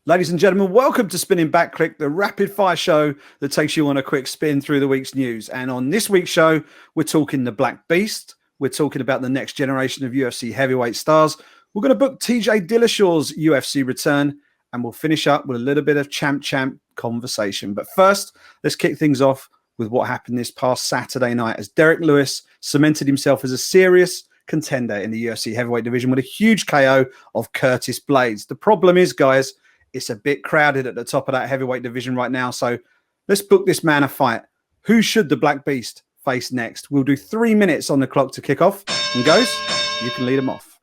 Ladies and gentlemen, welcome to Spinning Back Clique, the rapid fire show that takes you on a quick spin through the week's news. And on this week's show, we're talking the Black Beast. We're talking about the next generation of UFC heavyweight stars. We're going to book TJ Dillashaw's UFC return, and we'll finish up with a little bit of champ conversation. But first, let's kick things off with what happened this past Saturday night as Derrick Lewis cemented himself as a serious contender in the UFC heavyweight division with a huge KO of Curtis Blades. The problem is, guys, it's a bit crowded at the top of that heavyweight division right now. So let's book this man a fight. Who should the Black Beast face next? We'll do 3 minutes on the clock to kick off. And goes, you can lead him off.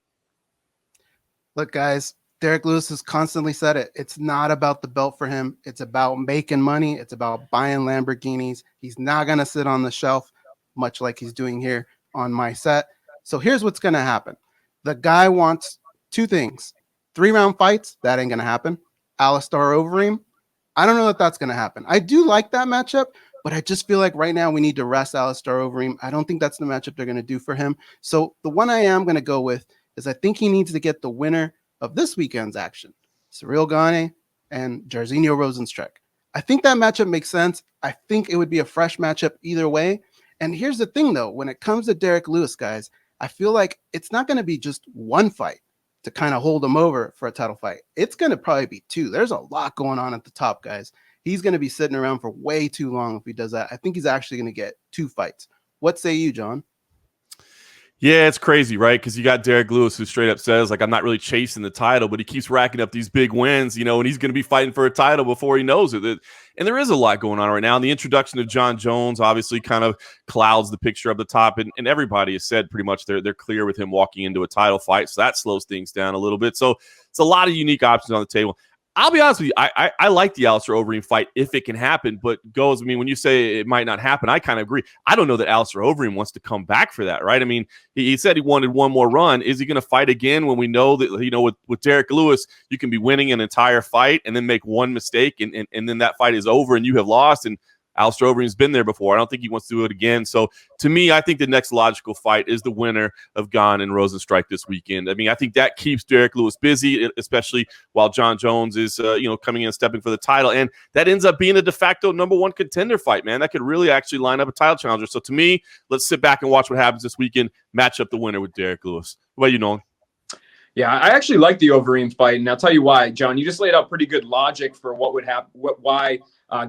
Look, guys, Derrick Lewis has constantly said it. It's not about the belt for him. It's about making money. It's about buying Lamborghinis. He's not going to sit on the shelf, much like he's doing here on my set. So here's what's going to happen. The guy wants two things. 3-round fights. That ain't going to happen. Alistair Overeem, I don't know if that's going to happen. I do like that matchup, but I just feel like right now we need to rest Alistair Overeem. I don't think that's the matchup they're going to do for him. So the one I am going to go with is I think he needs to get the winner of this weekend's action, Ciryl Gane and Jairzinho Rozenstruik. I think that matchup makes sense. I think it would be a fresh matchup either way. And here's the thing, though. When it comes to Derrick Lewis, guys, I feel like it's not going to be just one fight to kind of hold him over for a title fight. It's going to probably be two. There's a lot going on at the top, guys. He's going to be sitting around for way too long if he does that. I think he's actually going to get 2 fights. What say you, John? Yeah, it's crazy, right? Because you got Derrick Lewis who straight up says, like, I'm not really chasing the title, but he keeps racking up these big wins, you know, and he's going to be fighting for a title before he knows it. And there is a lot going on right now. And the introduction of Jon Jones obviously kind of clouds the picture up the top. And everybody has said pretty much they're clear with him walking into a title fight. So that slows things down a little bit. So it's a lot of unique options on the table. I'll be honest with you, I like the Alistair Overeem fight if it can happen, but I mean, when you say it might not happen, I kind of agree. I don't know that Alistair Overeem wants to come back for that, right? I mean, he said he wanted one more run. Is he going to fight again when we know that, you know, with Derrick Lewis, you can be winning an entire fight and then make one mistake and then that fight is over and you have lost, and Alistair Overeem's been there before. I don't think he wants to do it again. So to me, I think the next logical fight is the winner of Gane and Rozenstruik this weekend. I mean, I think that keeps Derrick Lewis busy, especially while Jon Jones is, coming in and stepping for the title. And that ends up being a de facto #1 contender fight, man. That could really actually line up a title challenger. So to me, let's sit back and watch what happens this weekend. Match up the winner with Derrick Lewis. What about you, Nolan? Yeah, I actually like the Overeem fight, and I'll tell you why, John. You just laid out pretty good logic for what would happen, why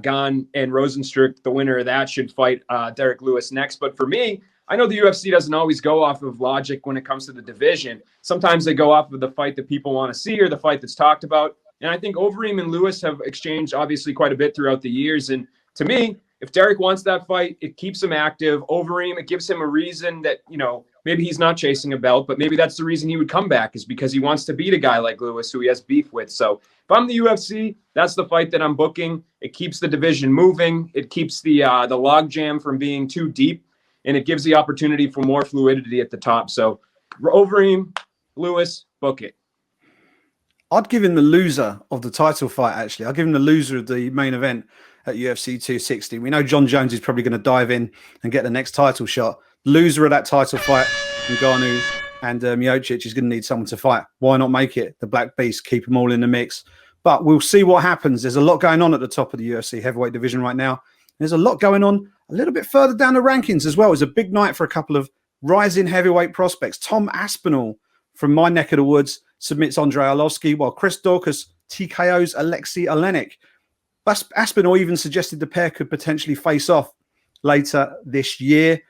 Gane and Rozenstruik, the winner of that, should fight Derrick Lewis next. But for me, I know the UFC doesn't always go off of logic when it comes to the division. Sometimes they go off of the fight that people want to see or the fight that's talked about. And I think Overeem and Lewis have exchanged obviously quite a bit throughout the years. And to me, if Derrick wants that fight, it keeps him active. Overeem, it gives him a reason that, you know, maybe he's not chasing a belt, but maybe that's the reason he would come back, is because he wants to beat a guy like Lewis who he has beef with. So if I'm the UFC, that's the fight that I'm booking. It keeps the division moving. It keeps the logjam from being too deep, and it gives the opportunity for more fluidity at the top. So Overeem, Lewis, book it. I'd give him the loser of the title fight, actually. I'd give him the loser of the main event at UFC 260. We know Jon Jones is probably going to dive in and get the next title shot. Loser of that title fight, Ngannou and Miocic, is going to need someone to fight. Why not make it the Black Beast? Keep them all in the mix. But we'll see what happens. There's a lot going on at the top of the UFC heavyweight division right now. There's a lot going on a little bit further down the rankings as well. It's a big night for a couple of rising heavyweight prospects. Tom Aspinall from my neck of the woods submits Andrei Arlovski, while Chris Daukaus TKOs Alexei Olenek. Aspinall even suggested the pair could potentially face off later this year.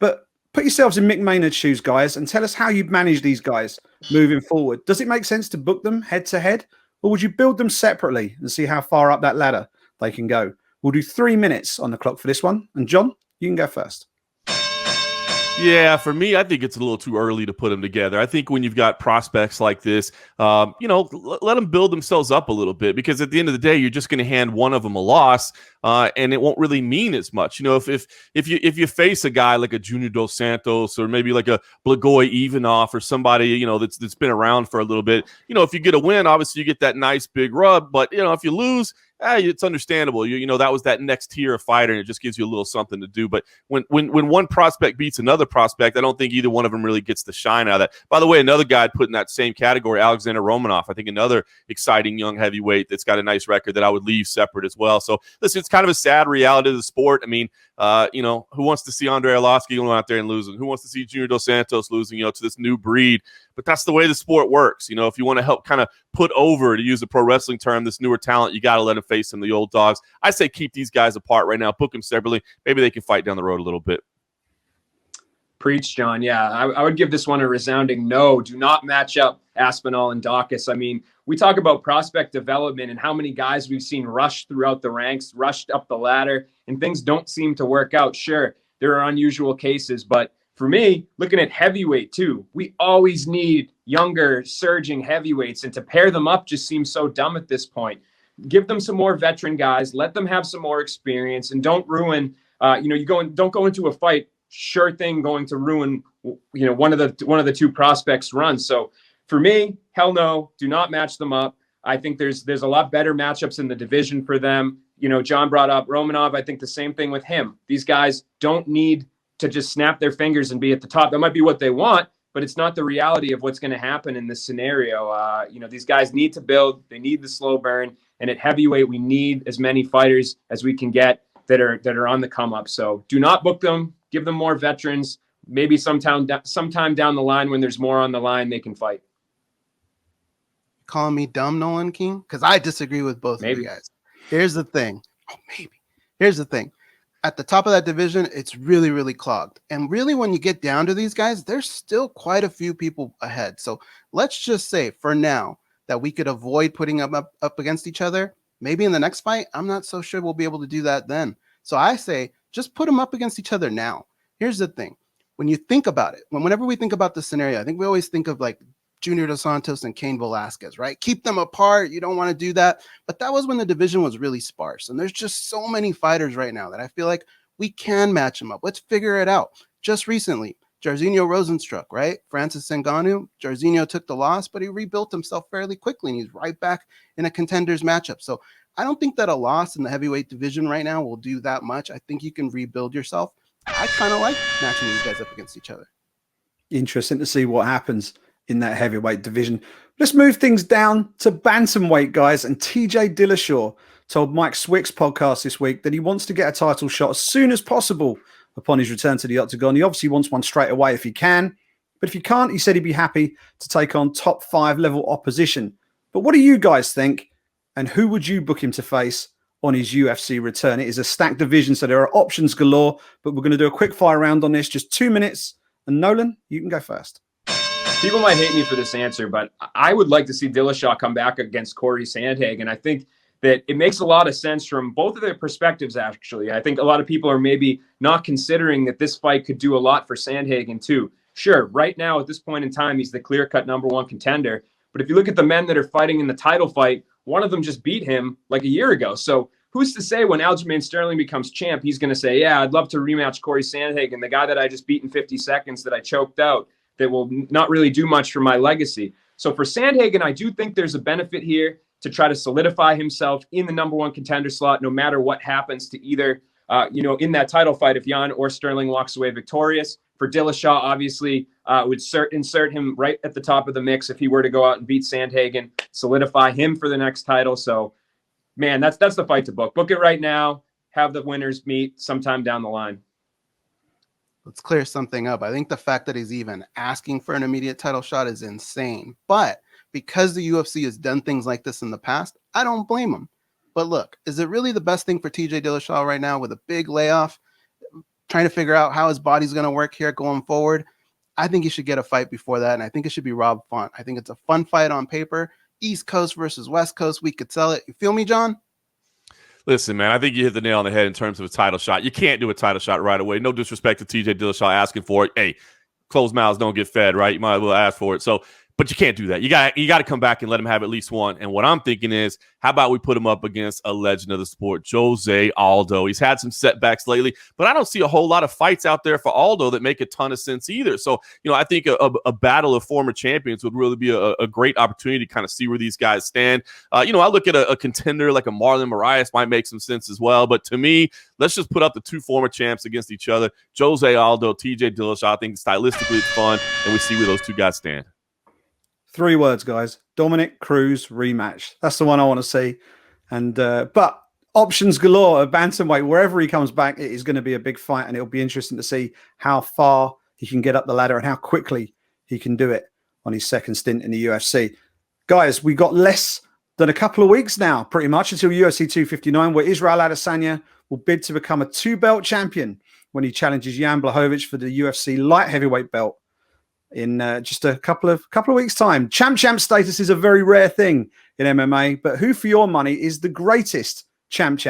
But put yourselves in Mick Maynard's shoes, guys, and tell us how you'd manage these guys moving forward. Does it make sense to book them head-to-head, or would you build them separately and see how far up that ladder they can go? We'll do 3 minutes on the clock for this one. And John, you can go first. Yeah, for me, I think it's a little too early to put them together. I think when you've got prospects like this, let them build themselves up a little bit, because at the end of the day, you're just going to hand one of them a loss, and it won't really mean as much. You know, if you face a guy like a Junior Dos Santos or maybe like a Blagoy Ivanov or somebody, you know, that's been around for a little bit, you know, if you get a win, obviously you get that nice big rub. But, you know, if you lose, it's understandable. You know, that was that next tier of fighter, and it just gives you a little something to do. But when one prospect beats another prospect, I don't think either one of them really gets the shine out of that. By the way, another guy I'd put in that same category, Alexander Romanov, I think another exciting young heavyweight that's got a nice record that I would leave separate as well. So listen, it's kind of a sad reality of the sport. I mean, you know, who wants to see Andre Arlovski going out there and losing? Who wants to see Junior Dos Santos losing, you know, to this new breed? But that's the way the sport works. You know, if you want to help kind of put over, to use a pro wrestling term, this newer talent, you got to let them face some of the old dogs. I say keep these guys apart right now, book them separately. Maybe they can fight down the road a little bit. Preach, John. Yeah, I would give this one a resounding no. Do not match up Aspinall and Daukaus. I mean, we talk about prospect development and how many guys we've seen rush throughout the ranks, rushed up the ladder, and things don't seem to work out. Sure, there are unusual cases, but for me, looking at heavyweight too, we always need younger, surging heavyweights, and to pair them up just seems so dumb at this point. Give them some more veteran guys, let them have some more experience, and don't ruin. Don't go into a fight sure thing going to ruin, you know, one of the two prospects' runs. So for me, hell no, do not match them up. I think there's a lot better matchups in the division for them. You know, John brought up Romanov. I think the same thing with him. These guys don't need to just snap their fingers and be at the top. That might be what they want, but it's not the reality of what's going to happen in this scenario. You know, these guys need to build. They need the slow burn. And at heavyweight, we need as many fighters as we can get that are on the come up. So do not book them. Give them more veterans. Maybe sometime down the line, when there's more on the line, they can fight. Calling me dumb, Nolan King? Because I disagree with both of you guys. Here's the thing. Here's the thing. At the top of that division, it's really, really clogged. And really, when you get down to these guys, there's still quite a few people ahead. So let's just say for now that we could avoid putting them up against each other. Maybe in the next fight, I'm not so sure we'll be able to do that then. So I say, just put them up against each other now. Here's the thing. When you think about it, whenever we think about the scenario, I think we always think of like Junior Dos Santos and Cain Velasquez, right? Keep them apart. You don't want to do that. But that was when the division was really sparse. And there's just so many fighters right now that I feel like we can match them up. Let's figure it out. Just recently, Jairzinho Rosenstruck, right? Francis Ngannou. Jairzinho took the loss, but he rebuilt himself fairly quickly, and he's right back in a contenders matchup. So I don't think that a loss in the heavyweight division right now will do that much. I think you can rebuild yourself. I kind of like matching these guys up against each other. Interesting to see what happens in that heavyweight division. Let's move things down to bantamweight, guys. And TJ Dillashaw told Mike Swick's podcast this week that he wants to get a title shot as soon as possible upon his return to the octagon. He obviously wants one straight away if he can. But if he can't, he said he'd be happy to take on top 5 level opposition. But what do you guys think? And who would you book him to face on his UFC return? It is a stacked division, so there are options galore, but we're going to do a quick fire round on this, just 2 minutes. And Nolan, you can go first. People might hate me for this answer, but I would like to see Dillashaw come back against Corey Sandhagen. I think that it makes a lot of sense from both of their perspectives, actually. I think a lot of people are maybe not considering that this fight could do a lot for Sandhagen, too. Sure, right now, at this point in time, he's the clear-cut #1 contender. But if you look at the men that are fighting in the title fight, one of them just beat him like a year ago. So who's to say when Aljamain Sterling becomes champ, he's going to say, yeah, I'd love to rematch Corey Sandhagen, the guy that I just beat in 50 seconds that I choked out, that will not really do much for my legacy. So for Sandhagen, I do think there's a benefit here to try to solidify himself in the #1 contender slot, no matter what happens to either, in that title fight, if Jan or Sterling walks away victorious. For Dillashaw, obviously, would insert him right at the top of the mix if he were to go out and beat Sandhagen, solidify him for the next title. So, man, that's the fight to book. Book it right now. Have the winners meet sometime down the line. Let's clear something up. I think the fact that he's even asking for an immediate title shot is insane. But because the UFC has done things like this in the past, I don't blame him. But look, is it really the best thing for TJ Dillashaw right now with a big layoff, trying to figure out how his body's going to work here going forward? I think he should get a fight before that, and I think it should be Rob Font. I think it's a fun fight on paper. East Coast versus West Coast, we could sell it. You feel me, John? Listen, man, I think you hit the nail on the head in terms of a title shot. You can't do a title shot right away. No disrespect to TJ Dillashaw asking for it. Hey, closed mouths don't get fed, right? You might as well ask for it. So, But you can't do that. You got to come back and let him have at least one. And what I'm thinking is, how about we put him up against a legend of the sport, Jose Aldo? He's had some setbacks lately, but I don't see a whole lot of fights out there for Aldo that make a ton of sense either. So, I think a battle of former champions would really be a great opportunity to kind of see where these guys stand. I look at a contender like a Marlon Moraes might make some sense as well. But to me, let's just put up the two former champs against each other, Jose Aldo, TJ Dillashaw. I think stylistically it's fun, and we see where those two guys stand. 3 words, guys. Dominic Cruz rematch. That's the one I want to see. And but options galore at bantamweight. Wherever he comes back, it is going to be a big fight, and it'll be interesting to see how far he can get up the ladder and how quickly he can do it on his second stint in the UFC. Guys, we got less than a couple of weeks now, pretty much, until UFC 259, where Israel Adesanya will bid to become a 2-belt champion when he challenges Jan Blachowicz for the UFC light heavyweight belt in just a couple of weeks' time. Champ status is a very rare thing in MMA, but who for your money is the greatest champ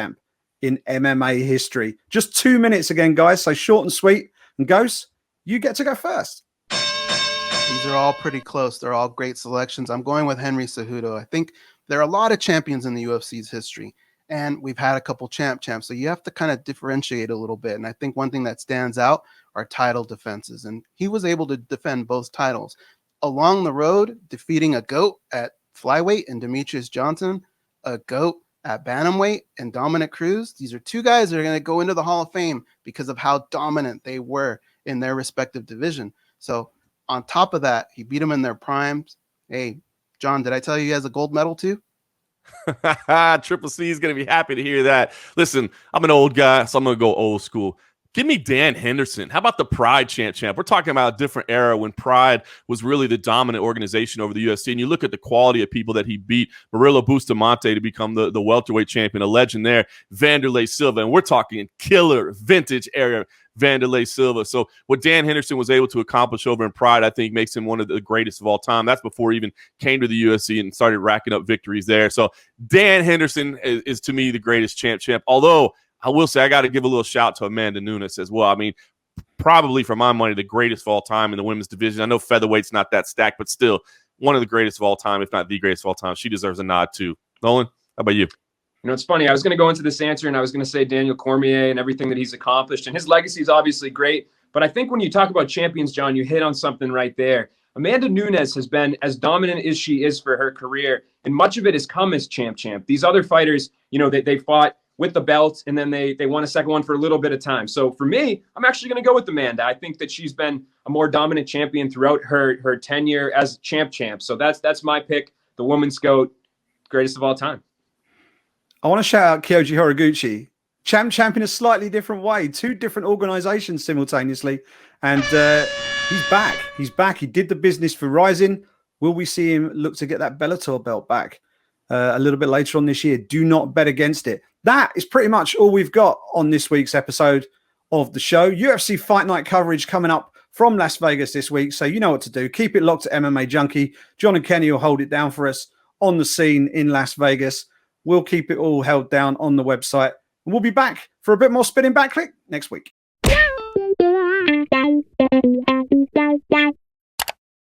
in MMA history? Just 2 minutes again, guys, so short and sweet. And Ghost, you get to go first. These are all pretty close. They're all great selections. I'm going with Henry Cejudo. I think there are a lot of champions in the UFC's history, and we've had a couple champs. So you have to kind of differentiate a little bit. And I think one thing that stands out are title defenses. And he was able to defend both titles. Along the road, defeating a GOAT at flyweight and Demetrius Johnson, a GOAT at bantamweight and Dominic Cruz. These are two guys that are going to go into the Hall of Fame because of how dominant they were in their respective division. So on top of that, he beat them in their primes. Hey, John, did I tell you he has a gold medal too? Triple C is going to be happy to hear that. Listen, I'm an old guy, so I'm going to go old school. Give me Dan Henderson. How about the Pride champ? We're talking about a different era when Pride was really the dominant organization over the UFC. And you look at the quality of people that he beat. Murilo Bustamante to become the welterweight champion, a legend there. Vanderlei Silva. And we're talking killer vintage era Vanderlei Silva. So what Dan Henderson was able to accomplish over in Pride, I think makes him one of the greatest of all time. That's before he even came to the UFC and started racking up victories there. So Dan Henderson is to me the greatest champ. Although I will say I got to give a little shout to Amanda Nunes as well. I mean, probably for my money, the greatest of all time in the women's division. I know featherweight's not that stacked, but still one of the greatest of all time, if not the greatest of all time. She deserves a nod too. Nolan, how about you? It's funny. I was going to go into this answer and I was going to say Daniel Cormier and everything that he's accomplished. And his legacy is obviously great. But I think when you talk about champions, John, you hit on something right there. Amanda Nunes has been as dominant as she is for her career. And much of it has come as champ. These other fighters, they fought with the belt, and then they won a second one for a little bit of time. So for me, I'm actually going to go with Amanda. I think that she's been a more dominant champion throughout her tenure as champ. So that's my pick, the woman's GOAT, greatest of all time. I want to shout out Kyoji Horiguchi. Champ in a slightly different way, 2 different organizations simultaneously. And he's back. He's back. He did the business for Rising. Will we see him look to get that Bellator belt back a little bit later on this year? Do not bet against it. That is pretty much all we've got on this week's episode of the show. UFC Fight Night coverage coming up from Las Vegas this week. So you know what to do. Keep it locked to MMA Junkie. John and Kenny will hold it down for us on the scene in Las Vegas. We'll keep it all held down on the website. And we'll be back for a bit more spinning Back Clique next week.